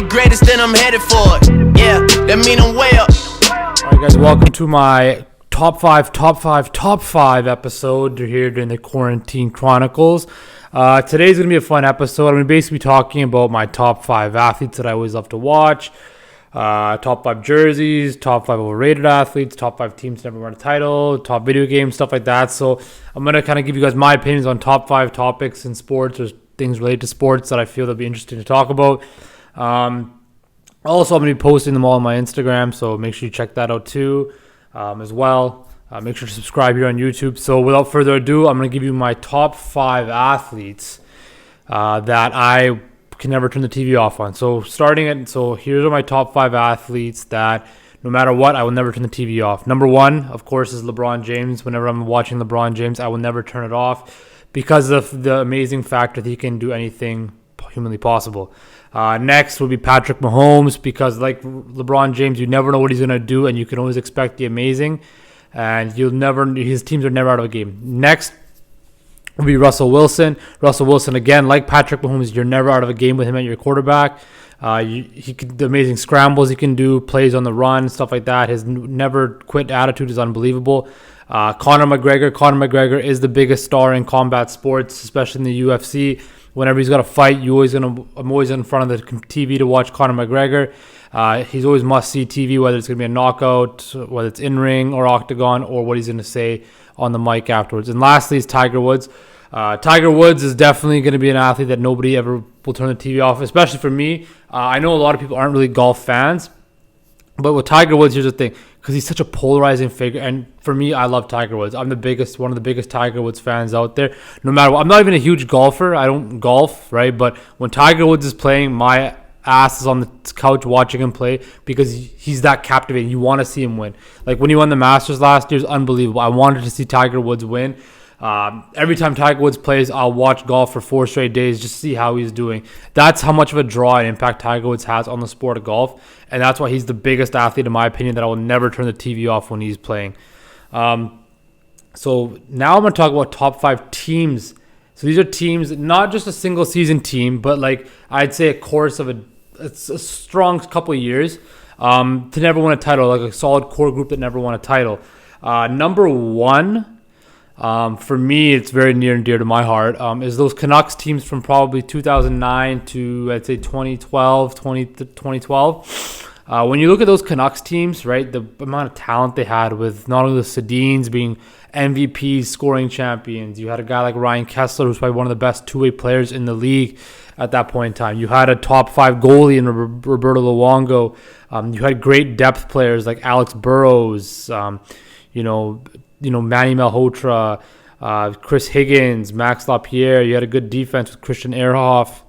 greatest, then I'm headed for it. Yeah, that mean I'm way up. All right, guys, welcome to my top five episode here during the Quarantine Chronicles. Today's going to be a fun episode. I'm going to basically be talking about my top 5 athletes that I always love to watch, top 5 jerseys, top 5 overrated athletes, top 5 teams that never won a title, top video games, stuff like that. So I'm going to kind of give you guys my opinions on top 5 topics in sports or things related to sports that I feel that'll be interesting to talk about. Also, I'm going to be posting them all on my Instagram, so make sure you check that out too as well. Make sure to subscribe here on YouTube. So without further ado, I'm going to give you my top 5 athletes that I can never turn the TV off on. So here's my top 5 athletes that no matter what, I will never turn the TV off. Number 1, of course, is LeBron James. Whenever I'm watching LeBron James, I will never turn it off because of the amazing fact that he can do anything humanly possible. Next would be Patrick Mahomes, because like LeBron James, you never know what he's going to do, and you can always expect the amazing, and his teams are never out of a game. Next would be Russell Wilson. Russell Wilson, again, like Patrick Mahomes, you're never out of a game with him at your quarterback. The amazing scrambles he can do, plays on the run, stuff like that. His never quit attitude is unbelievable. Conor McGregor is the biggest star in combat sports, especially in the UFC. Whenever he's got a fight, I'm always in front of the TV to watch Conor McGregor. He's always must-see TV, whether it's going to be a knockout, whether it's in-ring or octagon, or what he's going to say on the mic afterwards. And lastly is Tiger Woods. Tiger Woods is definitely going to be an athlete that nobody ever will turn the TV off, especially for me. I know a lot of people aren't really golf fans, but with Tiger Woods, here's the thing, because he's such a polarizing figure, and for me, I love Tiger Woods. I'm one of the biggest Tiger Woods fans out there. No matter what, I'm not even a huge golfer. I don't golf, right? But when Tiger Woods is playing, my ass is on the couch watching him play because he's that captivating. You want to see him win. Like when he won the Masters last year, it was unbelievable. I wanted to see Tiger Woods win. Every time Tiger Woods plays, I'll watch golf for 4 straight days just to see how he's doing. That's how much of a draw and impact Tiger Woods has on the sport of golf, and that's why he's the biggest athlete, in my opinion, that I will never turn the TV off when he's playing. So now I'm going to talk about top 5 teams. So these are teams, not just a single season team, but like I'd say a course of a strong couple of years to never win a title, like a solid core group that never won a title. Number 1, for me, it's very near and dear to my heart, is those Canucks teams from probably 2009 to, I'd say, 2012. When you look at those Canucks teams, right, the amount of talent they had with not only the Sedins being MVPs, scoring champions, you had a guy like Ryan Kessler, who's probably one of the best two-way players in the league at that point in time. You had a top 5 goalie in Roberto Luongo. You had great depth players like Alex Burrows, Manny Malhotra, Chris Higgins, Max Lapierre. You had a good defense with Christian Ehrhoff,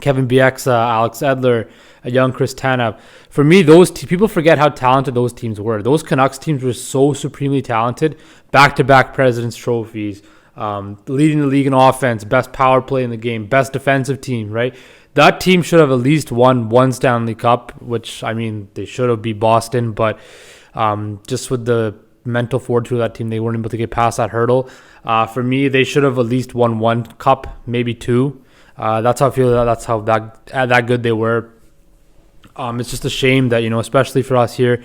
Kevin Bieksa, Alex Edler, a young Chris Tanev. For me, people forget how talented those teams were. Those Canucks teams were so supremely talented. Back-to-back President's Trophies, leading the league in offense, best power play in the game, best defensive team, right? That team should have at least won one Stanley Cup, which, I mean, they should have beat Boston, but just with the mental fortitude of that team, they weren't able to get past that hurdle. For me, they should have at least won 1 cup, maybe 2. That's how I feel. That's how that good they were. It's just a shame that, especially for us here,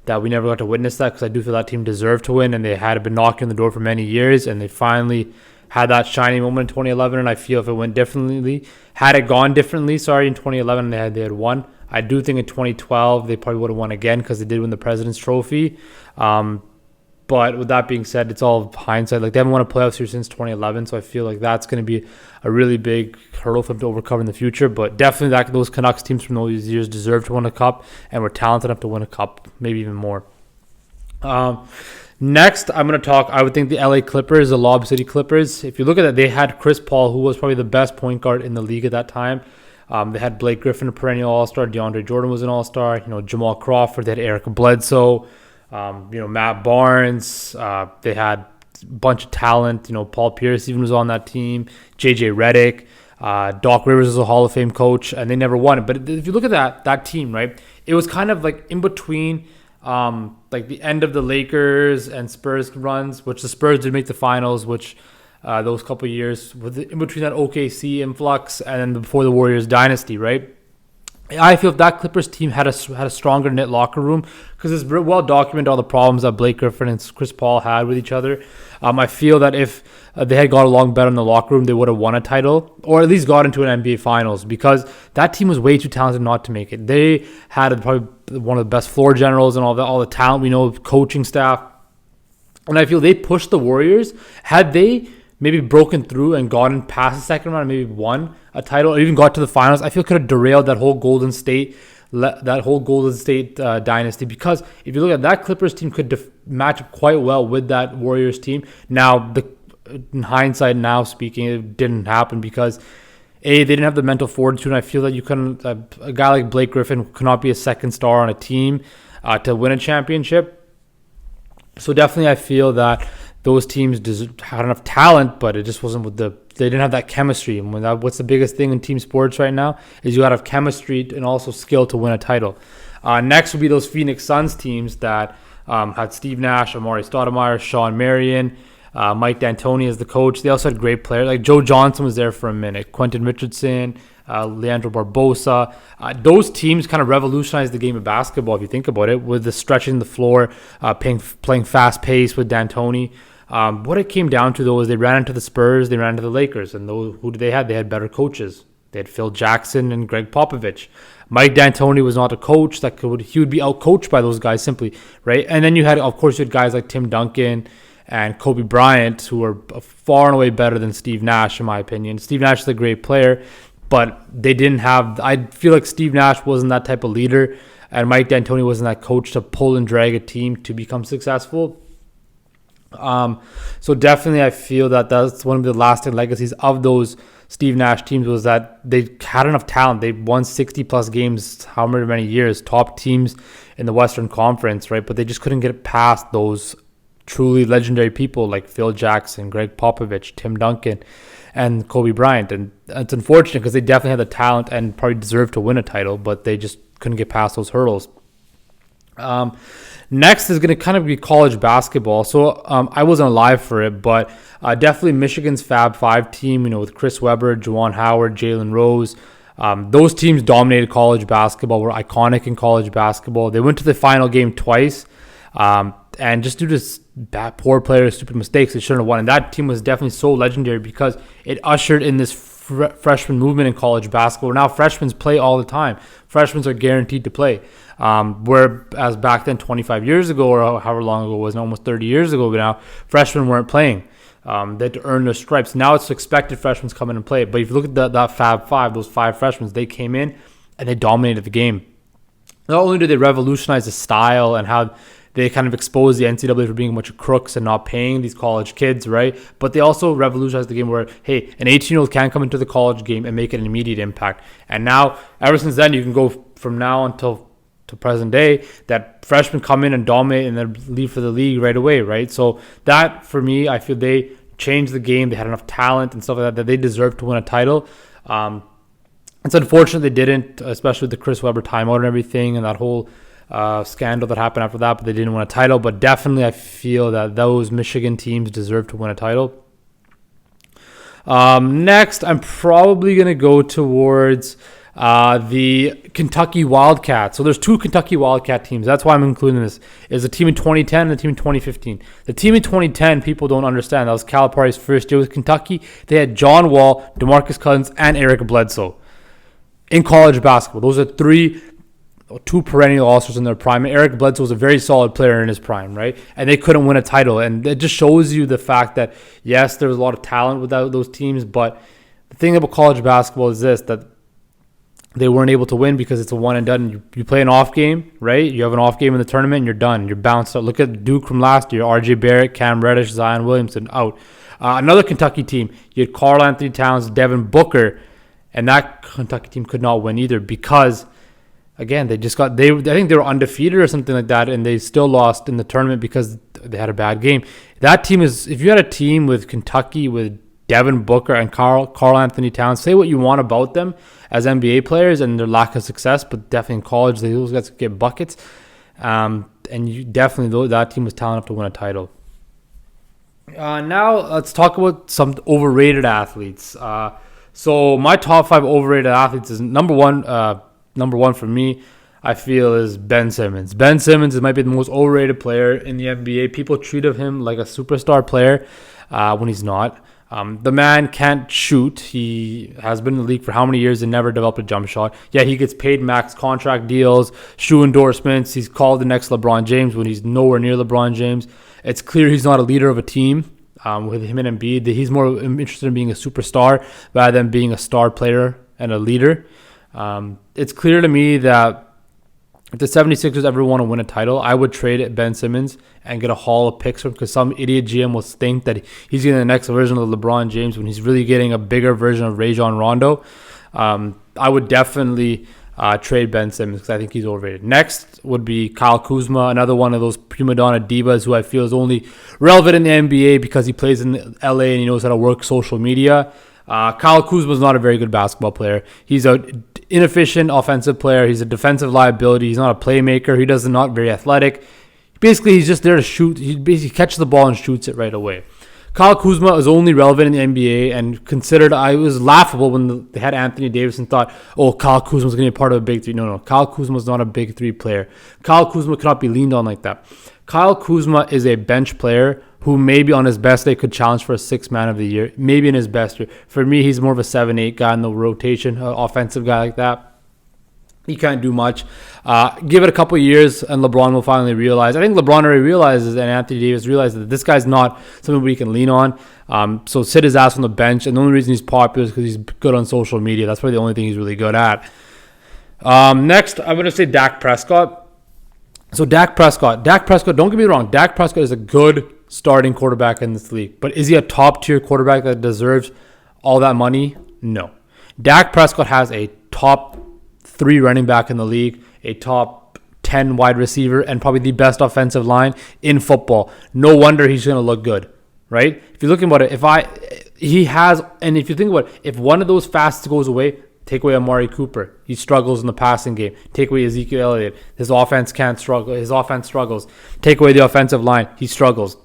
that we never got to witness that, because I do feel that team deserved to win, and they had been knocking on the door for many years, and they finally had that shining moment in 2011. And I feel if it went differently, had it gone differently, in 2011 they had won. I do think in 2012 they probably would have won again, because they did win the President's Trophy. But with that being said, it's all hindsight. Like, they haven't won a playoff series since 2011, so I feel like that's going to be a really big hurdle for them to overcome in the future. But definitely those Canucks teams from those years deserve to win a cup, and were talented enough to win a cup, maybe even more. Next, I'm going to talk, I would think the LA Clippers, the Lob City Clippers. If you look at that, they had Chris Paul, who was probably the best point guard in the league at that time. They had Blake Griffin, a perennial all-star. DeAndre Jordan was an all-star. Jamal Crawford. They had Eric Bledsoe. Matt Barnes. They had a bunch of talent. Paul Pierce even was on that team. JJ Redick. Doc Rivers was a Hall of Fame coach, and they never won it. But if you look at that team, right, it was kind of like in between like the end of the Lakers and Spurs runs, which the Spurs did make the finals, which those couple of years, in between that OKC influx and then before the Warriors dynasty, right? I feel if that Clippers team had a stronger knit locker room, because it's well documented all the problems that Blake Griffin and Chris Paul had with each other. I feel that if they had got along better in the locker room, they would have won a title or at least got into an NBA Finals, because that team was way too talented not to make it. They had probably one of the best floor generals and all the talent we know, coaching staff, and I feel they pushed the Warriors. Had they maybe broken through and gotten past the second round and maybe won a title or even got to the finals, I feel could have derailed that whole Golden State dynasty. Because if you look at that Clippers team, could match up quite well with that Warriors team. Now, in hindsight, now speaking, it didn't happen because they didn't have the mental fortitude. And I feel that you couldn't. A guy like Blake Griffin could not be a second star on a team to win a championship. So definitely, I feel that those teams had enough talent, but it just wasn't they didn't have that chemistry. And what's the biggest thing in team sports right now is you got to have chemistry and also skill to win a title. Next would be those Phoenix Suns teams that had Steve Nash, Amari Stoudemire, Sean Marion, Mike D'Antoni as the coach. They also had great players. Like Joe Johnson was there for a minute, Quentin Richardson, Leandro Barbosa. Those teams kind of revolutionized the game of basketball, if you think about it, with the stretching the floor, playing fast pace with D'Antoni. What it came down to, though, is they ran into the Spurs, they ran into the Lakers, and who did they have? They had better coaches. They had Phil Jackson and Greg Popovich. Mike D'Antoni was not a coach he would be outcoached by those guys simply, right? And then you had guys like Tim Duncan and Kobe Bryant, who are far and away better than Steve Nash, in my opinion. Steve Nash is a great player, but they didn't have. I feel like Steve Nash wasn't that type of leader, and Mike D'Antoni wasn't that coach to pull and drag a team to become successful. So definitely, I feel that that's one of the lasting legacies of those Steve Nash teams, was that they had enough talent. They won 60 plus games, however many years, top teams in the Western Conference, right? But they just couldn't get past those truly legendary people like Phil Jackson, Greg Popovich, Tim Duncan, and Kobe Bryant. And it's unfortunate because they definitely had the talent and probably deserved to win a title, but they just couldn't get past those hurdles. Next is going to kind of be college basketball. So I wasn't alive for it, but definitely Michigan's Fab Five team, with Chris Webber, Juwan Howard, Jalen Rose. Those teams dominated college basketball, were iconic in college basketball. They went to the final game twice, and just due to poor players, stupid mistakes, they shouldn't have won. And that team was definitely so legendary because it ushered in this freshman movement in college basketball. Now freshmen play all the time. Freshmen are guaranteed to play. Whereas back then, 25 years ago, or however long ago it was, almost 30 years ago now, freshmen weren't playing. They had to earn their stripes. Now it's expected freshmen come in and play. But if you look at that Fab Five, those five freshmen, they came in and they dominated the game. Not only did they revolutionize the style and how they kind of exposed the NCAA for being a bunch of crooks and not paying these college kids, right? But they also revolutionized the game where, hey, an 18-year-old can come into the college game and make an immediate impact. And now, ever since then, you can go from now until to present day, that freshmen come in and dominate and then leave for the league right away, right? So that, for me, I feel they changed the game. They had enough talent and stuff like that they deserved to win a title. It's unfortunate they didn't, especially with the Chris Webber timeout and everything and that whole scandal that happened after that, but they didn't win a title. But definitely I feel that those Michigan teams deserve to win a title. Next, I'm probably going to go towards the Kentucky Wildcats. So there's two Kentucky Wildcat teams. That's why I'm including this. Is a team in 2010 and a team in 2015. The team in 2010, people don't understand. That was Calipari's first year with Kentucky. They had John Wall, DeMarcus Cousins, and Eric Bledsoe in college basketball. Those are two perennial All-Stars in their prime. Eric Bledsoe was a very solid player in his prime, right? And they couldn't win a title. And it just shows you the fact that, yes, there was a lot of talent without those teams, but the thing about college basketball is this, that they weren't able to win because it's a one and done. You play an off game, right? You have an off game in the tournament and you're done. You're bounced out. Look at Duke from last year. RJ Barrett, Cam Reddish, Zion Williamson out. Another Kentucky team, you had Karl Anthony Towns, Devin Booker, and that Kentucky team could not win either because, again, I think they were undefeated or something like that, and they still lost in the tournament because they had a bad game. That team is, if you had a team with Kentucky, with Devin Booker and Karl Anthony Towns, say what you want about them as NBA players and their lack of success, but definitely in college, those guys get buckets. And that team was talented enough to win a title. Now, let's talk about some overrated athletes. So my top 5 overrated athletes is number one number one for me, I feel, is Ben Simmons. Ben Simmons might be the most overrated player in the NBA. People treat of him like a superstar player when he's not. The man can't shoot. He has been in the league for how many years and never developed a jump shot. Yeah, he gets paid max contract deals, shoe endorsements. He's called the next LeBron James when he's nowhere near LeBron James. It's clear he's not a leader of a team with him and Embiid. He's more interested in being a superstar rather than being a star player and a leader. It's clear to me that if the 76ers ever want to win a title, I would trade Ben Simmons and get a haul of picks from, because some idiot GM will think that he's getting the next version of LeBron James when he's really getting a bigger version of Rajon Rondo. I would definitely trade Ben Simmons because I think he's overrated. Next would be Kyle Kuzma, another one of those prima donna divas who I feel is only relevant in the NBA because he plays in LA and he knows how to work social media. Kyle Kuzma is not a very good basketball player. He's an inefficient offensive player. He's a defensive liability. He's not a playmaker. He does not very athletic. Basically, he's just there to shoot. He basically catches the ball and shoots it right away. Kyle Kuzma is only relevant in the NBA and considered. I was laughable when they had Anthony Davis and thought, oh, Kyle Kuzma's going to be part of a big three. No. Kyle Kuzma's not a big three player. Kyle Kuzma cannot be leaned on like that. Kyle Kuzma is a bench player who maybe on his best day could challenge for a 6th man of the year, maybe in his best year. For me, he's more of a 7-8 guy in the rotation, offensive guy like that. He can't do much. Give it a couple years and LeBron will finally realize. I think LeBron already realizes and Anthony Davis realizes that this guy's not something we can lean on. So sit his ass on the bench. And the only reason he's popular is because he's good on social media. That's probably the only thing he's really good at. Next, I'm going to say Dak Prescott. So Dak Prescott, don't get me wrong. Dak Prescott is a good starting quarterback in this league. But is he a top-tier quarterback that deserves all that money? No. Dak Prescott has a top 3 running back in the league, a top 10 wide receiver, and probably the best offensive line in football. No wonder he's going to look good, right? If you're looking about it, if you think about it, if one of those facets goes away, take away Amari Cooper. He struggles in the passing game. Take away Ezekiel Elliott. His offense struggles. Take away the offensive line. He struggles.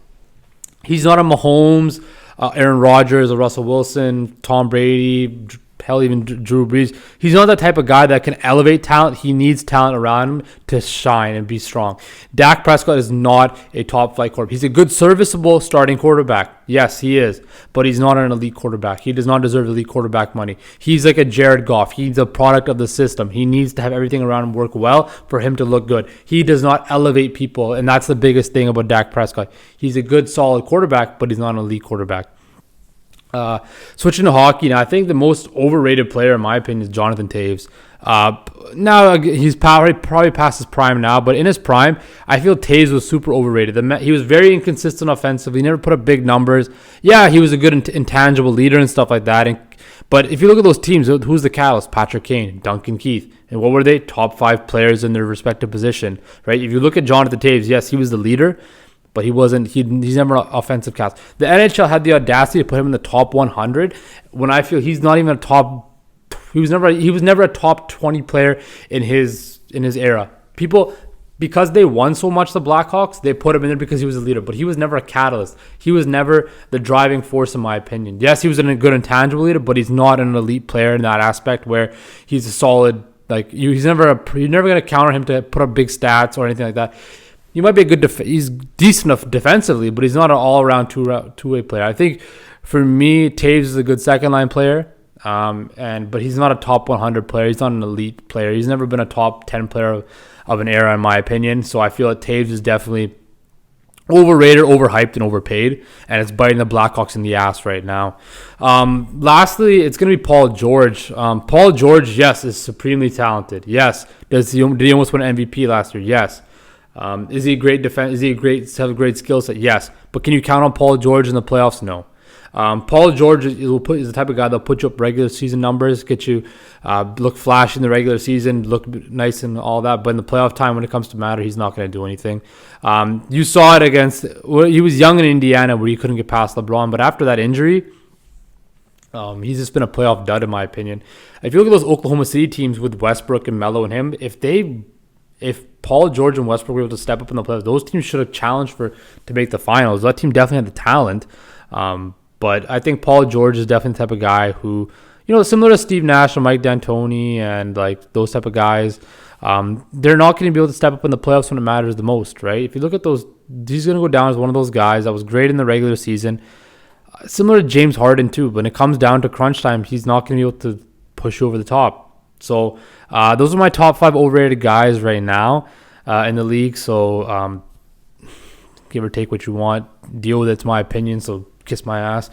He's not a Mahomes, Aaron Rodgers, or Russell Wilson, Tom Brady, hell, even Drew Brees. He's not that type of guy that can elevate talent. He needs talent around him to shine and be strong. Dak Prescott is not a top-flight quarterback. He's a good, serviceable starting quarterback. Yes, he is. But he's not an elite quarterback. He does not deserve elite quarterback money. He's like a Jared Goff. He's a product of the system. He needs to have everything around him work well for him to look good. He does not elevate people, and that's the biggest thing about Dak Prescott. He's a good, solid quarterback, but he's not an elite quarterback. Switching to hockey now, I think the most overrated player in my opinion is Jonathan Toews. Now he's probably past his prime now, but in his prime, I feel Toews was super overrated. He was very inconsistent offensively. He never put up big numbers. Yeah, he was a good intangible leader and stuff like that. But if you look at those teams, who's the catalyst? Patrick Kane, Duncan Keith. And what were they? Top 5 players in their respective position, right? If you look at Jonathan Toews, yes, he was the leader, but he wasn't. He's never an offensive cast. The NHL had the audacity to put him in the top 100 when I feel he's not even a top. He was never a top 20 player in his era. People, because they won so much, the Blackhawks, they put him in there because he was a leader. But he was never a catalyst. He was never the driving force, in my opinion. Yes, he was a good intangible leader, but he's not an elite player in that aspect where he's a solid. You're never going to counter him to put up big stats or anything like that. He might be a good he's decent enough defensively, but he's not an all-around two-way player. I think for me, Toews is a good second-line player, but he's not a top 100 player. He's not an elite player. He's never been a top 10 player of an era, in my opinion. So I feel that Toews is definitely overrated, overhyped, and overpaid, and it's biting the Blackhawks in the ass right now. Lastly, it's going to be Paul George. Paul George, yes, is supremely talented. Yes. Did he almost win an MVP last year? Yes. Is he a great defense? Is he have a great skill set? Yes. But can you count on Paul George in the playoffs? No. Paul George is the type of guy that'll put you up regular season numbers, get you look flashy in the regular season, look nice and all that. But in the playoff time, when it comes to matter, he's not going to do anything. You saw it he was young in Indiana where he couldn't get past LeBron. But after that injury, he's just been a playoff dud in my opinion. If you look at those Oklahoma City teams with Westbrook and Melo and him, if Paul George and Westbrook were able to step up in the playoffs, those teams should have challenged to make the finals. That team definitely had the talent. But I think Paul George is definitely the type of guy who similar to Steve Nash or Mike D'Antoni and like those type of guys. They're not going to be able to step up in the playoffs when it matters the most, right? If you look at those, he's going to go down as one of those guys that was great in the regular season. Similar to James Harden too. When it comes down to crunch time, he's not going to be able to push you over the top. So those are my top 5 overrated guys right now in the league. So give or take what you want. Deal with it. It's my opinion. So kiss my ass.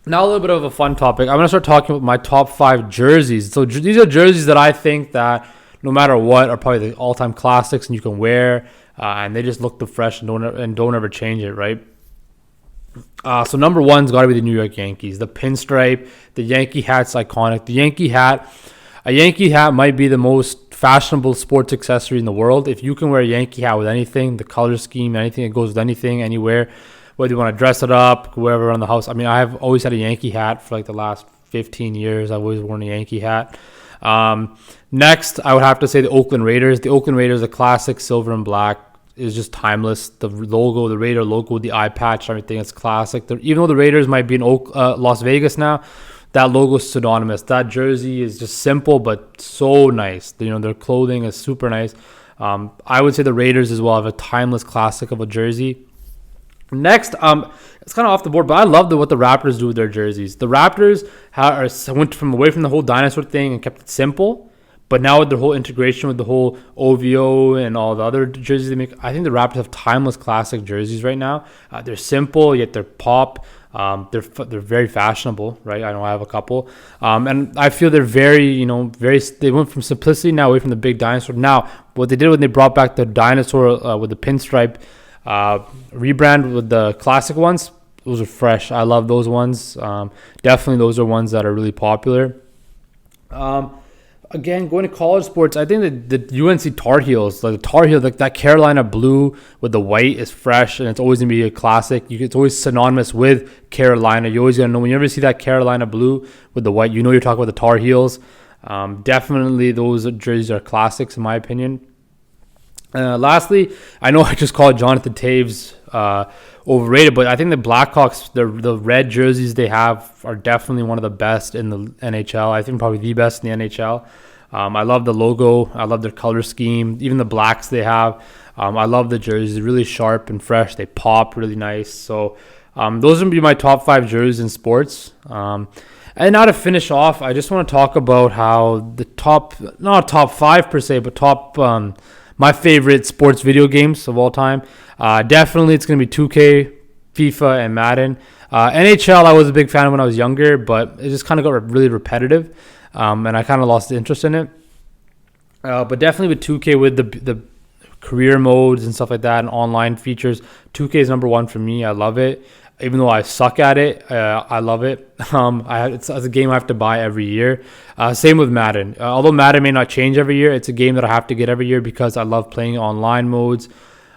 Now a little bit of a fun topic. I'm going to start talking about my top 5 jerseys. So these are jerseys that I think that no matter what are probably the all-time classics and you can wear, and they just look the fresh and don't ever change it, right? So number one's got to be the New York Yankees. The pinstripe, the Yankee hat's iconic. The Yankee hat, a Yankee hat might be the most fashionable sports accessory in the world. If you can wear a Yankee hat with anything, the color scheme, anything, it goes with anything, anywhere. Whether you want to dress it up, wherever around the house. I mean, I've always had a Yankee hat for like the last 15 years. I've always worn a Yankee hat. Next, I would have to say the Oakland Raiders. The Oakland Raiders, the classic silver and black, is just timeless. The logo, the Raider logo, the eye patch, everything is classic. Even though the Raiders might be in Las Vegas now, that logo is synonymous. That jersey is just simple but so nice. Their clothing is super nice. I would say the Raiders as well have a timeless classic of a jersey. Next, it's kind of off the board, but I love what the Raptors do with their jerseys. The Raptors went away from the whole dinosaur thing and kept it simple, but now with the whole integration with the whole OVO and all the other jerseys they make, I think the Raptors have timeless classic jerseys right now. They're simple, yet they're pop. They're very fashionable, right? I know I have a couple, and I feel they're very, they went from simplicity now away from the big dinosaur. Now, what they did when they brought back the dinosaur with the pinstripe rebrand with the classic ones, those are fresh. I love those ones. Definitely those are ones that are really popular. Again, going to college sports, I think that the UNC Tar Heels, like the Tar Heels, like that Carolina blue with the white is fresh, and it's always going to be a classic. It's always synonymous with Carolina. You always going to know when you ever see that Carolina blue with the white, you're talking about the Tar Heels. Definitely those jerseys are classics in my opinion. Lastly, I know I just called Jonathan Taves overrated, but I think the Blackhawks, the red jerseys they have are definitely one of the best in the NHL. I think probably the best in the NHL. I love the logo. I love their color scheme. Even the blacks they have. I love the jerseys. Really sharp and fresh. They pop really nice. So those would be my top 5 jerseys in sports. And now to finish off, I just want to talk about how the not top 5 per se, but top my favorite sports video games of all time. Definitely it's going to be 2K, FIFA, and Madden. NHL, I was a big fan when I was younger, but it just kind of got really repetitive, and I kind of lost interest in it. But definitely with 2K, with the career modes and stuff like that and online features, 2K is number 1 for me. I love it. Even though I suck at it, I love it. It's a game I have to buy every year. Same with Madden. Although Madden may not change every year, it's a game that I have to get every year because I love playing online modes.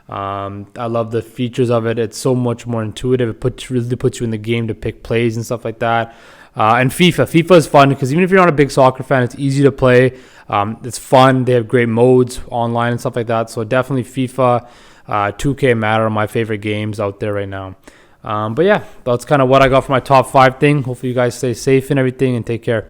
I love the features of it. It's so much more intuitive. It really puts you in the game to pick plays and stuff like that. And FIFA is fun because even if you're not a big soccer fan, it's easy to play. It's fun. They have great modes online and stuff like that. So definitely FIFA, 2K, Madden are my favorite games out there right now. But yeah, that's kind of what I got for my top 5 thing. Hopefully you guys stay safe and everything and take care.